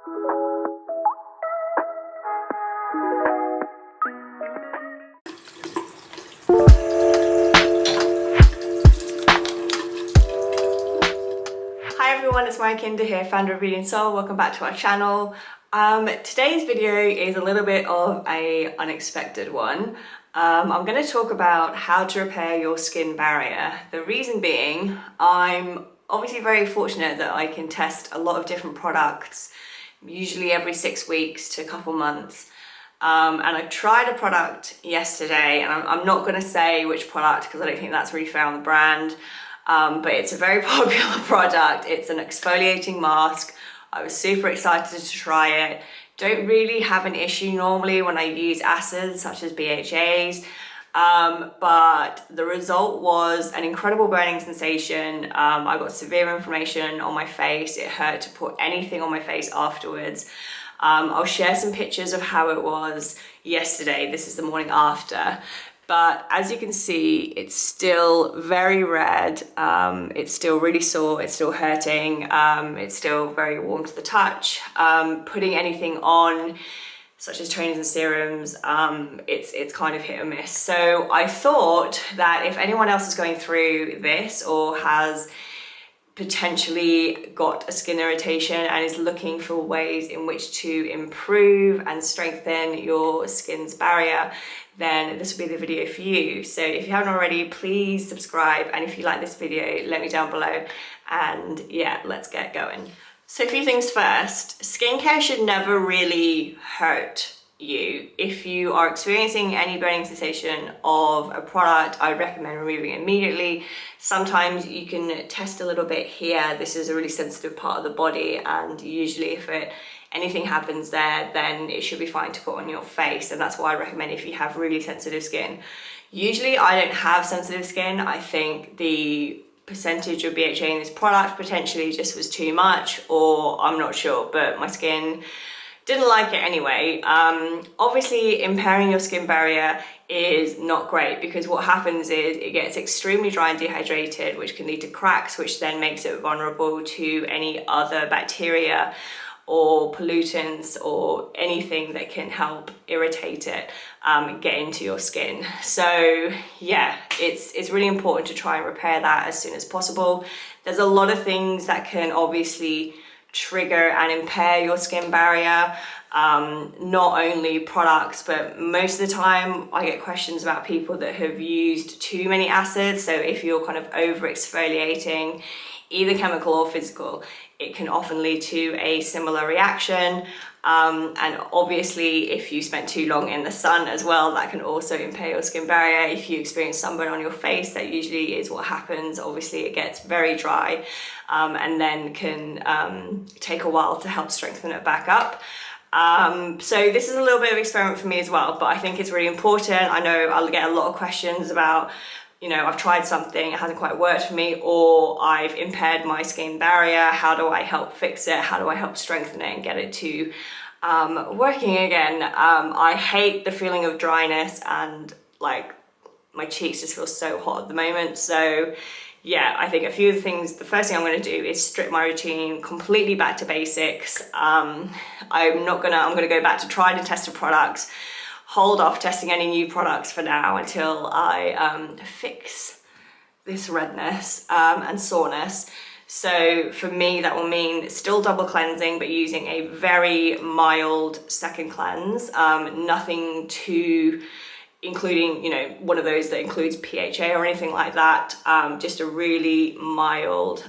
Hi everyone, it's MAREE here, founder of Seoul. Welcome back to our channel. Today's video is a little bit of an unexpected one. I'm going to talk about how to repair your skin barrier. The reason being, I'm obviously very fortunate that I can test a lot of different products, usually every 6 weeks to a couple months. And I tried a product yesterday, and I'm not going to say which product because I don't think that's really fair on the brand. But it's a very popular product. It's an exfoliating mask. I was super excited to try it. Don't really have an issue normally when I use acids such as BHAs, but the result was an incredible burning sensation. I got severe inflammation on my face. It hurt to put anything on my face afterwards. I'll share some pictures of how it was yesterday. This is the morning after. But as you can see, it's still very red, it's still really sore, it's still hurting, it's still very warm to the touch. Putting anything on, such as toners and serums, it's kind of hit or miss. So I thought that if anyone else is going through this or has potentially got a skin irritation and is looking for ways in which to improve and strengthen your skin's barrier, then this will be the video for you. So if you haven't already, please subscribe, and if you like this video, let me down below, and yeah, let's get going. So a few things first, skincare should never really hurt you. If you are experiencing any burning sensation of a product, I would recommend removing it immediately. Sometimes you can test a little bit here. This is a really sensitive part of the body, and usually if anything happens there, then it should be fine to put on your face, and that's why I recommend if you have really sensitive skin. Usually I don't have sensitive skin. I think the percentage of BHA in this product potentially just was too much, or I'm not sure, but my skin didn't like it anyway. Obviously impairing your skin barrier is not great, because what happens is it gets extremely dry and dehydrated, which can lead to cracks, which then makes it vulnerable to any other bacteria or pollutants or anything that can help irritate it get into your skin. So yeah, it's really important to try and repair that as soon as possible. There's a lot of things that can obviously trigger and impair your skin barrier, not only products, but most of the time I get questions about people that have used too many acids. So if you're kind of over exfoliating, either chemical or physical, it can often lead to a similar reaction. And obviously if you spent too long in the sun as well, that can also impair your skin barrier. If you experience sunburn on your face, that usually is what happens. Obviously it gets very dry, and then can take a while to help strengthen it back up. So this is a little bit of experiment for me as well, but I think it's really important. I know I'll get a lot of questions about, you know, I've tried something, it hasn't quite worked for me, or I've impaired my skin barrier. How do I help fix it? How do I help strengthen it and get it to working again? I hate the feeling of dryness, and like my cheeks just feel so hot at the moment. So yeah, I think a few of the things, the first thing I'm going to do is strip my routine completely back to basics. I'm going to go back to tried and tested products, hold off testing any new products for now until I fix this redness and soreness. So for me, that will mean still double cleansing, but using a very mild second cleanse, nothing too including, you know, one of those that includes PHA or anything like that, just a really mild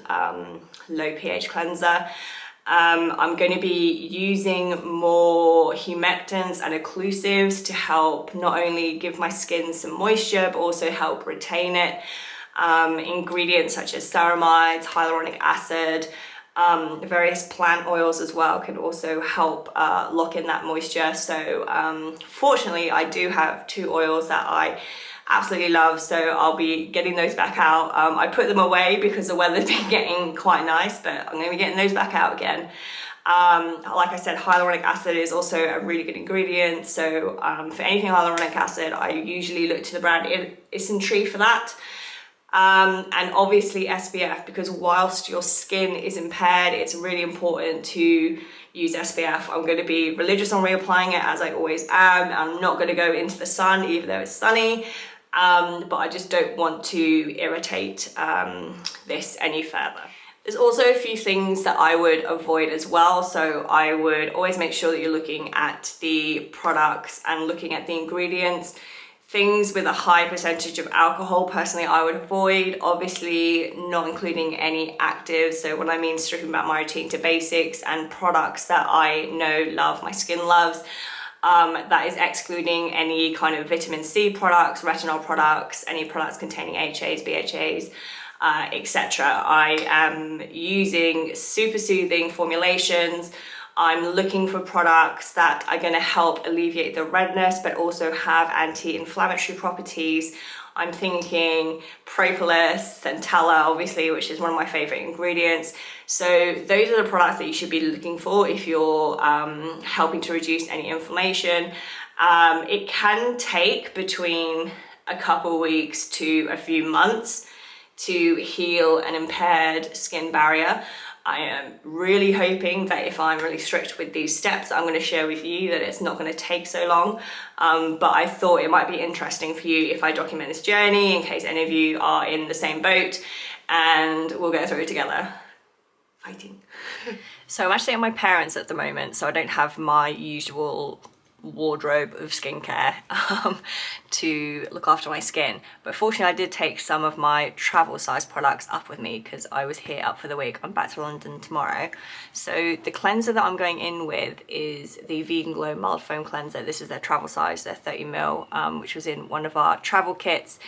low pH cleanser. I'm going to be using more humectants and occlusives to help not only give my skin some moisture, but also help retain it. Ingredients such as ceramides, hyaluronic acid, various plant oils as well can also help lock in that moisture. So fortunately I do have 2 oils that I absolutely love, so I'll be getting those back out. I put them away because the weather's been getting quite nice, but I'm going to be getting those back out again. Like I said, hyaluronic acid is also a really good ingredient, so for anything hyaluronic acid I usually look to the brand Isntree for that. And obviously SPF, because whilst your skin is impaired, it's really important to use SPF. I'm going to be religious on reapplying it, as I always am. I'm not going to go into the sun even though it's sunny, but I just don't want to irritate this any further. There's also a few things that I would avoid as well. So I would always make sure that you're looking at the products and looking at the ingredients. Things with a high percentage of alcohol, personally, I would avoid. Obviously, not including any actives. So when I mean stripping back my routine to basics and products that I know, love, my skin loves, that is excluding any kind of vitamin C products, retinol products, any products containing HAs, BHAs, etc. I am using super soothing formulations. I'm looking for products that are going to help alleviate the redness but also have anti-inflammatory properties. I'm thinking propolis, centella, obviously, which is one of my favorite ingredients. So those are the products that you should be looking for if you're helping to reduce any inflammation. It can take between a couple weeks to a few months to heal an impaired skin barrier. I am really hoping that if I'm really strict with these steps I'm going to share with you, that it's not going to take so long. But I thought it might be interesting for you if I document this journey in case any of you are in the same boat, and we'll go through it together. Fighting. So I'm actually at my parents' at the moment, so I don't have my usual wardrobe of skincare to look after my skin, but fortunately I did take some of my travel size products up with me because I was here up for the week. I'm back to London tomorrow. So the cleanser that I'm going in with is the Vegan Glow Mild Foam Cleanser. This is their travel size, their 30ml, which was in one of our travel kits.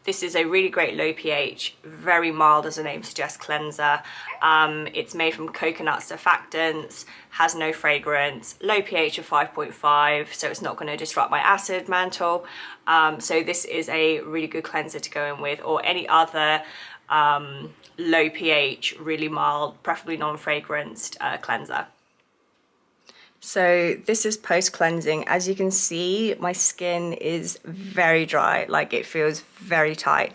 This is a really great low pH, very mild as the name suggests cleanser. It's made from coconut surfactants, has no fragrance, low pH of 5.5, so it's not going to disrupt my acid mantle. So this is a really good cleanser to go in with, or any other low pH, really mild, preferably non-fragranced cleanser. So this is post-cleansing. As you can see, my skin is very dry, like it feels very tight.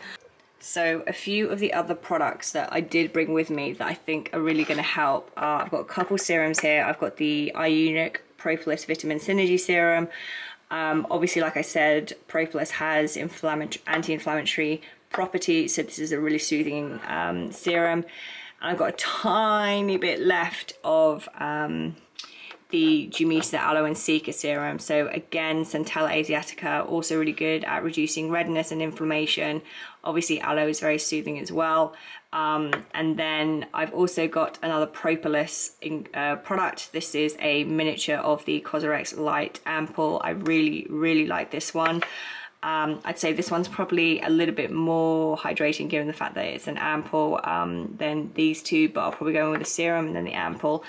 So a few of the other products that I did bring with me that I think are really going to help are, I've got a couple serums here. I've got the Ionic Propolis Vitamin Synergy Serum. Obviously, like I said, propolis has anti-inflammatory properties, so this is a really soothing serum. And I've got a tiny bit left of the Jumisa Aloe and Cica Serum. So again, Centella Asiatica, also really good at reducing redness and inflammation. Obviously aloe is very soothing as well. And then I've also got another propolis product. This is a miniature of the Cosrx Light Ampoule. I really like this one. I'd say this one's probably a little bit more hydrating given the fact that it's an ampoule than these two, but I'll probably go in with the serum and then the ampoule.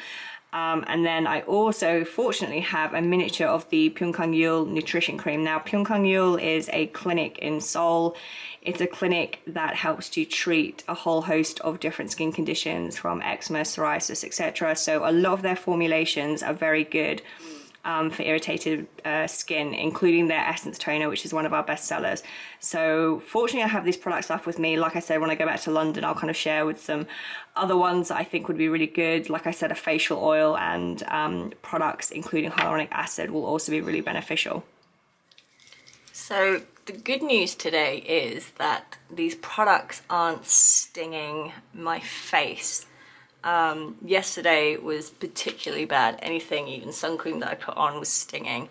And then I also fortunately have a miniature of the Pyeongkang Nutrition Cream. Now Pyeongkang is a clinic in Seoul. It's a clinic that helps to treat a whole host of different skin conditions from eczema, psoriasis, etc. So a lot of their formulations are very good for irritated skin, including their Essence Toner, which is one of our best sellers. So fortunately I have these products left with me. Like I said, when I go back to London, I'll kind of share with some other ones that I think would be really good. Like I said, a facial oil and products including hyaluronic acid will also be really beneficial. So the good news today is that these products aren't stinging my face. Yesterday was particularly bad. Anything, even sun cream that I put on was stinging.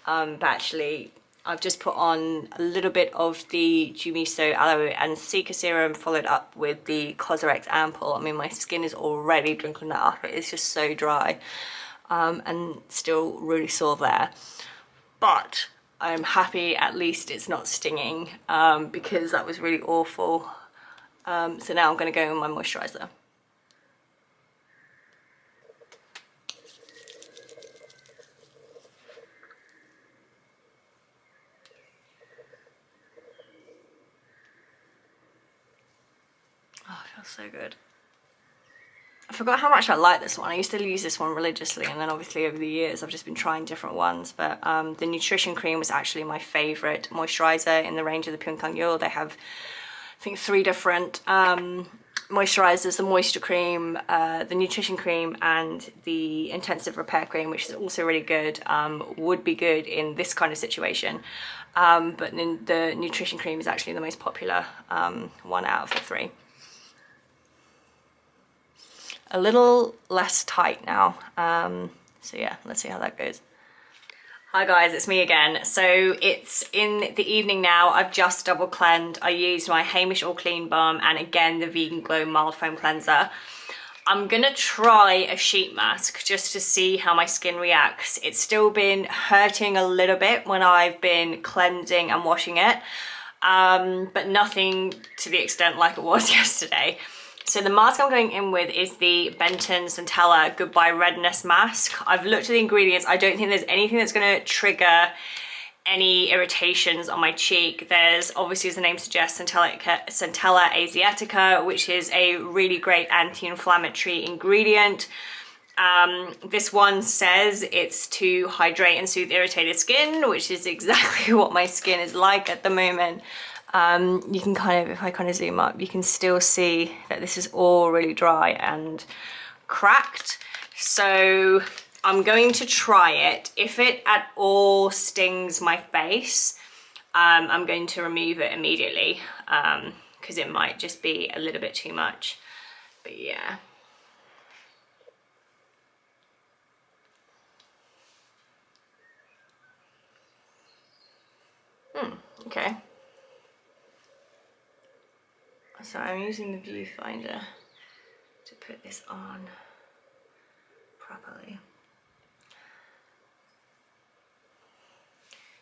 But actually, I've just put on a little bit of the Jumisa Aloe and Cica Serum, followed up with the Cosrx Ampoule. I mean, my skin is already drinking that up. It is just so dry and still really sore there. But I'm happy at least it's not stinging because that was really awful. So now I'm going to go in with my moisturizer. Oh, it feels so good. I forgot how much I like this one. I used to use this one religiously, and then obviously over the years I've just been trying different ones, but the Nutrition Cream was actually my favourite moisturiser in the range of the Pyeongkang. They have, I think, 3 different moisturizers, the moisture cream, the nutrition cream, and the intensive repair cream, which is also really good, would be good in this kind of situation. But the nutrition cream is actually the most popular one out of the three. A little less tight now. So yeah, let's see how that goes. Hi guys, it's me again. So it's in the evening now. I've just double cleansed. I used my Hamish All Clean Balm and again the Vegan Glow Mild Foam Cleanser. I'm gonna try a sheet mask just to see how my skin reacts. It's still been hurting a little bit when I've been cleansing and washing it, but nothing to the extent like it was yesterday. So the mask I'm going in with is the Benton Centella Goodbye Redness Mask. I've looked at the ingredients. I don't think there's anything that's going to trigger any irritations on my cheek. There's obviously, as the name suggests, Centella asiatica, which is a really great anti-inflammatory ingredient. This one says it's to hydrate and soothe irritated skin, which is exactly what my skin is like at the moment. You can kind of, if I kind of zoom up, you can still see that this is all really dry and cracked. So I'm going to try it. If it at all stings my face, I'm going to remove it immediately, because it might just be a little bit too much. But yeah. Okay. So I'm using the viewfinder to put this on properly.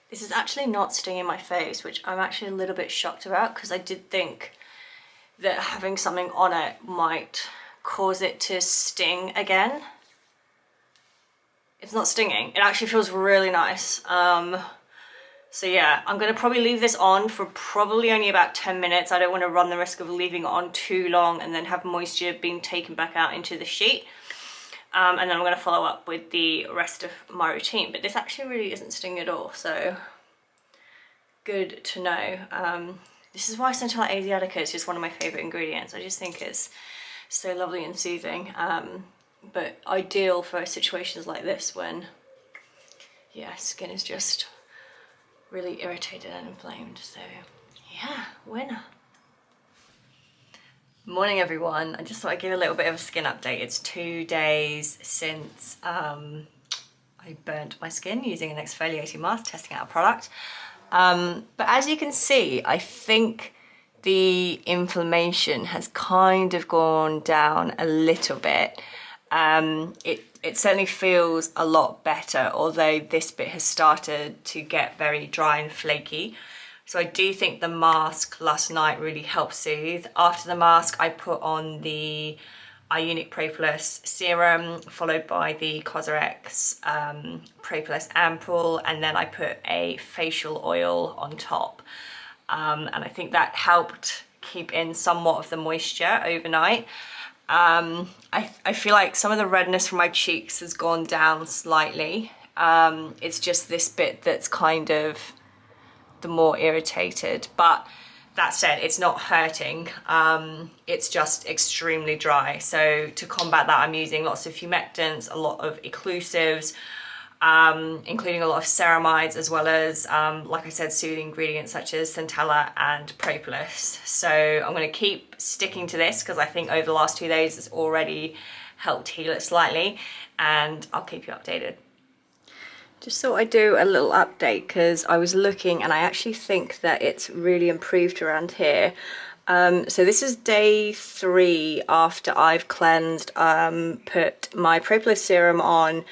This is actually not stinging my face, which I'm actually a little bit shocked about, because I did think that having something on it might cause it to sting again. It's not stinging. It actually feels really nice. So yeah, I'm gonna probably leave this on for probably only about 10 minutes. I don't want to run the risk of leaving it on too long and then have moisture being taken back out into the sheet. And then I'm gonna follow up with the rest of my routine. But this actually really isn't stinging at all, so good to know. This is why Centella asiatica is just one of my favorite ingredients. I just think it's so lovely and soothing, but ideal for situations like this when, yeah, skin is just really irritated and inflamed. So yeah, winner. Morning everyone. I just thought I'd give a little bit of a skin update. It's 2 days since I burnt my skin using an exfoliating mask, testing out a product. But as you can see, I think the inflammation has kind of gone down a little bit. It certainly feels a lot better, although this bit has started to get very dry and flaky. So I do think the mask last night really helped soothe. After the mask, I put on the Ionic Propolis serum, followed by the Cosrx Propolis ampoule, and then I put a facial oil on top. And I think that helped keep in somewhat of the moisture overnight. I feel like some of the redness from my cheeks has gone down slightly. It's just this bit that's kind of the more irritated, but that said, it's not hurting. It's just extremely dry. So to combat that, I'm using lots of humectants, a lot of occlusives, including a lot of ceramides, as well as, like I said, soothing ingredients such as Centella and Propolis. So I'm going to keep sticking to this because I think over the last 2 days it's already helped heal it slightly, and I'll keep you updated. Just thought I'd do a little update because I was looking and I actually think that it's really improved around here. So this is day 3 after I've cleansed, put my Propolis serum on,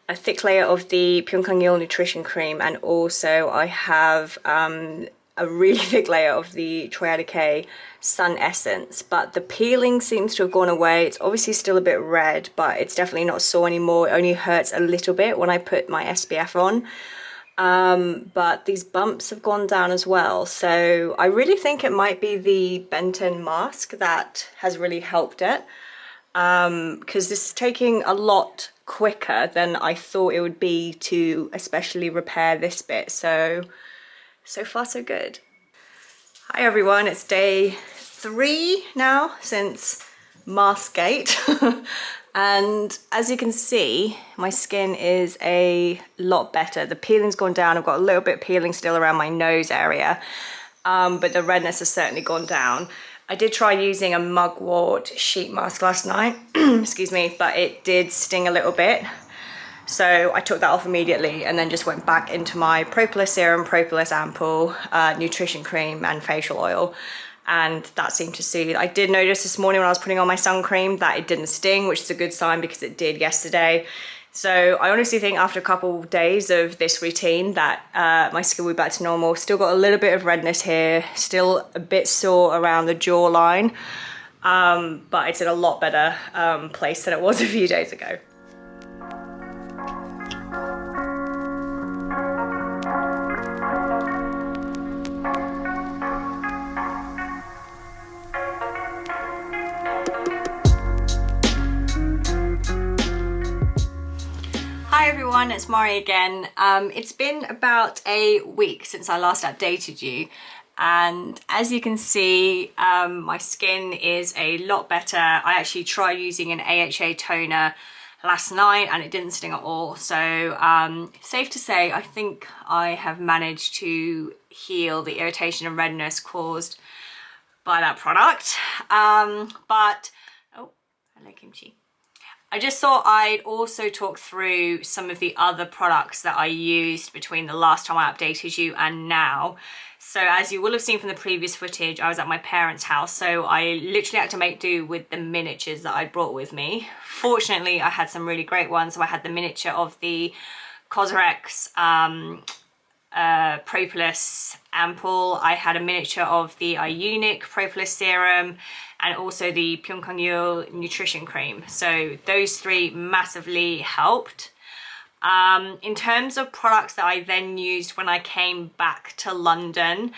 a thick layer of the Pyeongkangil nutrition cream, and also I have a really thick layer of the Troyade sun essence, but the peeling seems to have gone away. It's obviously still a bit red, but it's definitely not sore anymore. It only hurts a little bit when I put my SPF on. But these bumps have gone down as well. So I really think it might be the Benton mask that has really helped it. Because this is taking a lot quicker than I thought it would be to especially repair this bit. So far so good. Hi everyone, it's day 3 now since Maskgate. And as you can see, my skin is a lot better. The peeling's gone down. I've got a little bit of peeling still around my nose area, but the redness has certainly gone down. I did try using a mugwort sheet mask last night, excuse me, but it did sting a little bit. So I took that off immediately and then just went back into my propolis serum, propolis ampoule, nutrition cream and facial oil. And that seemed to soothe. I did notice this morning when I was putting on my sun cream that it didn't sting, which is a good sign because it did yesterday. So I honestly think after a couple of days of this routine that my skin will be back to normal. Still got a little bit of redness here, still a bit sore around the jawline, but it's in a lot better place than it was a few days ago. Hi everyone, it's Mari again. It's been about a week since I last updated you, and as you can see, my skin is a lot better. I actually tried using an AHA toner last night and it didn't sting at all, so safe to say I think I have managed to heal the irritation and redness caused by that product. But oh, hello kimchi. I just thought I'd also talk through some of the other products that I used between the last time I updated you and now. So as you will have seen from the previous footage, I was at my parents' house, so I literally had to make do with the miniatures that I brought with me. Fortunately, I had some really great ones. So I had the miniature of the Cosrx propolis ampoule. I had a miniature of the Ionic propolis serum, and also the Pyeongkangul nutrition cream. So those 3 massively helped. In terms of products that I then used when I came back to London,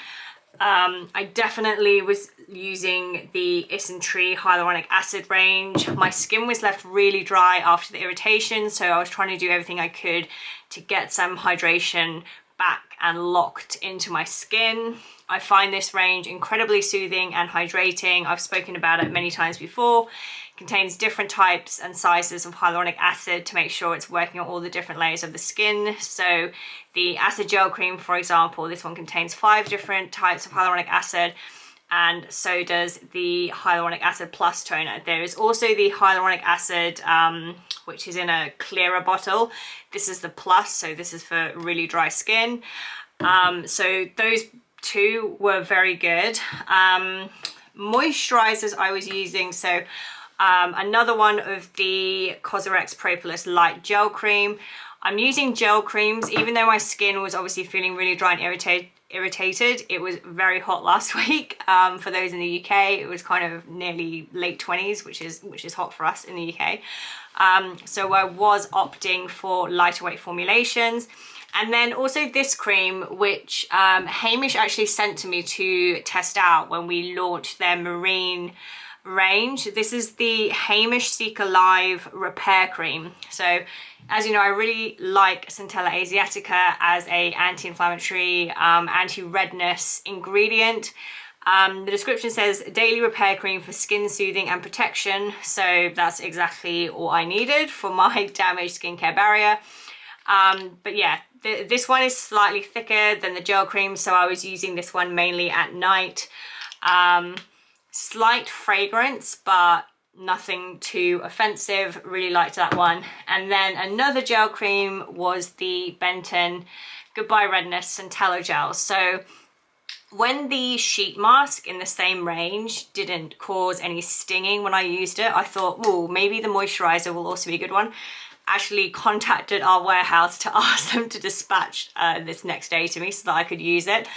I definitely was using the Isntree hyaluronic acid range. My skin was left really dry after the irritation, so I was trying to do everything I could to get some hydration back and locked into my skin. I find this range incredibly soothing and hydrating. I've spoken about it many times before. It contains different types and sizes of hyaluronic acid to make sure it's working on all the different layers of the skin. So the acid gel cream, for example, this one contains 5 different types of hyaluronic acid, and so does the hyaluronic acid plus toner. There is also the hyaluronic acid which is in a clearer bottle. This is the plus, so this is for really dry skin. So those 2 were very good. Moisturizers I was using, so another one of the Cosrx Propolis Light Gel Cream. I'm using gel creams, even though my skin was obviously feeling really dry and irritated. It was very hot last week. For those in the UK, it was kind of nearly late 20s, which is hot for us in the UK. So I was opting for lighter weight formulations. And then also this cream, which Hamish actually sent to me to test out when we launched their marine range. This is the Hamish Seeker Live Repair Cream. So as you know, I really like Centella Asiatica as a anti-inflammatory, anti-redness ingredient. The description says daily repair cream for skin soothing and protection. So that's exactly all I needed for my damaged skincare barrier. But yeah, this one is slightly thicker than the gel cream, so I was using this one mainly at night. Slight fragrance, but nothing too offensive. Really liked that one. And then another gel cream was the Benton Goodbye Redness Centella Gel. So when the sheet mask in the same range didn't cause any stinging when I used it, I thought, oh, maybe the moisturizer will also be a good one. Actually contacted our warehouse to ask them to dispatch this next day to me so that I could use it,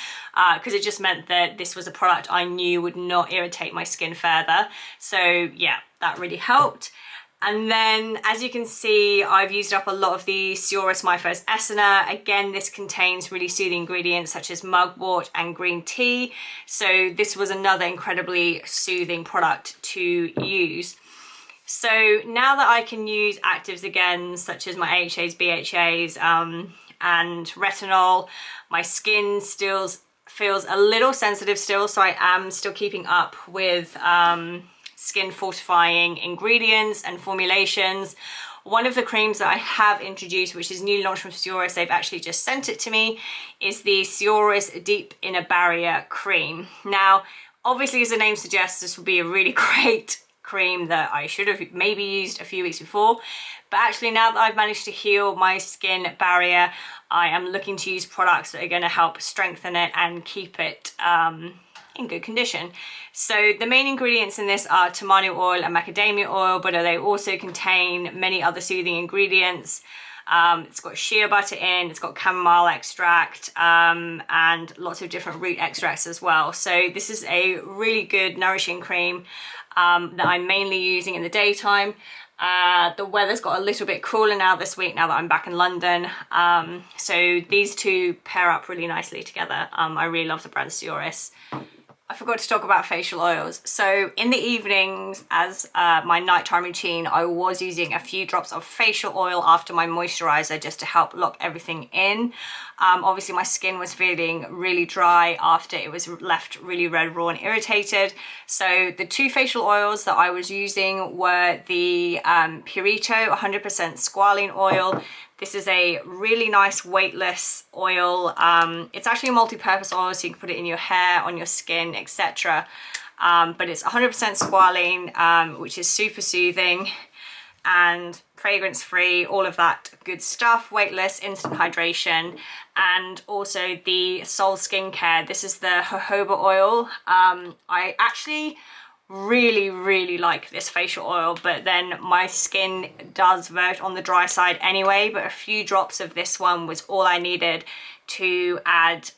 because it just meant that this was a product I knew would not irritate my skin further. So yeah, that really helped. And then as you can see, I've used up a lot of the Serums My First Essener. Again, this contains really soothing ingredients such as mugwort and green tea. So this was another incredibly soothing product to use. So now that I can use actives again, such as my AHAs, BHAs, and retinol, my skin still feels a little sensitive still, so I am still keeping up with skin fortifying ingredients and formulations. One of the creams that I have introduced, which is newly launched from Serums, they've actually just sent it to me, is the Serums Deep Inner Barrier Cream. Now, obviously, as the name suggests, this will be a really great cream that I should have maybe used a few weeks before. But actually, now that I've managed to heal my skin barrier, I am looking to use products that are going to help strengthen it and keep it in good condition. So the main ingredients in this are tamani oil and macadamia oil, but they also contain many other soothing ingredients. It's got shea butter in, it's got chamomile extract, and lots of different root extracts as well. So this is a really good nourishing cream that I'm mainly using in the daytime. The weather's got a little bit cooler now this week, now that I'm back in London. So these two pair up really nicely together. I really love the brand Serums. I forgot to talk about facial oils. So in the evenings, as my nighttime routine, I was using a few drops of facial oil after my moisturizer just to help lock everything in. Obviously my skin was feeling really dry after it was left really red, raw and irritated. So the two facial oils that I was using were the Purito 100% squalene oil. This is a really nice weightless oil. It's actually a multi-purpose oil, so you can put it in your hair, on your skin, etc. But it's 100% squalene, which is super soothing and fragrance-free, all of that good stuff, weightless, instant hydration. And also the Seoul skincare. This is the jojoba oil. I actually really like this facial oil, but then my skin does verge on the dry side anyway, but a few drops of this one was all I needed to add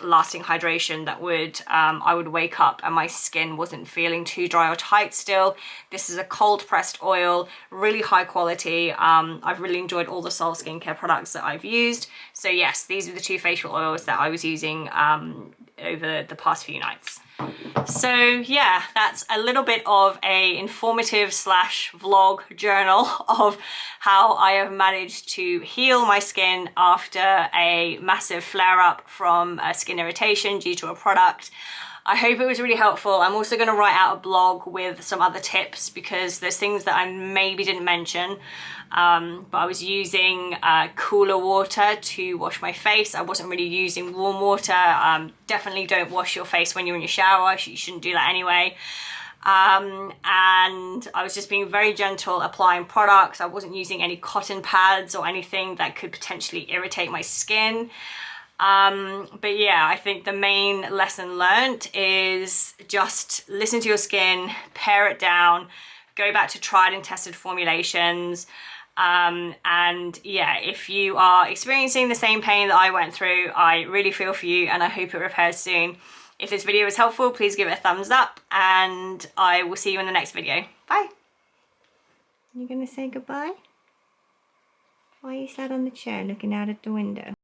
lasting hydration that would I would wake up and my skin wasn't feeling too dry or tight still. This is a cold pressed oil, really high quality. I've really enjoyed all the Seoul skincare products that I've used. So yes, these are the two facial oils that I was using over the past few nights. So yeah, that's a little bit of a informative slash vlog journal of how I have managed to heal my skin after a massive flare-up from skin irritation due to a product. I hope it was really helpful. I'm also going to write out a blog with some other tips because there's things that I maybe didn't mention. But I was using cooler water to wash my face. I wasn't really using warm water. Definitely don't wash your face when you're in your shower. You shouldn't do that anyway. And I was just being very gentle applying products. I wasn't using any cotton pads or anything that could potentially irritate my skin. But yeah, I think the main lesson learned is just listen to your skin, pare it down, go back to tried and tested formulations. And yeah, if you are experiencing the same pain that I went through, I really feel for you and I hope it repairs soon. If this video was helpful, please give it a thumbs up and I will see you in the next video. Bye. You gonna say goodbye? Why are you sat on the chair looking out at the window?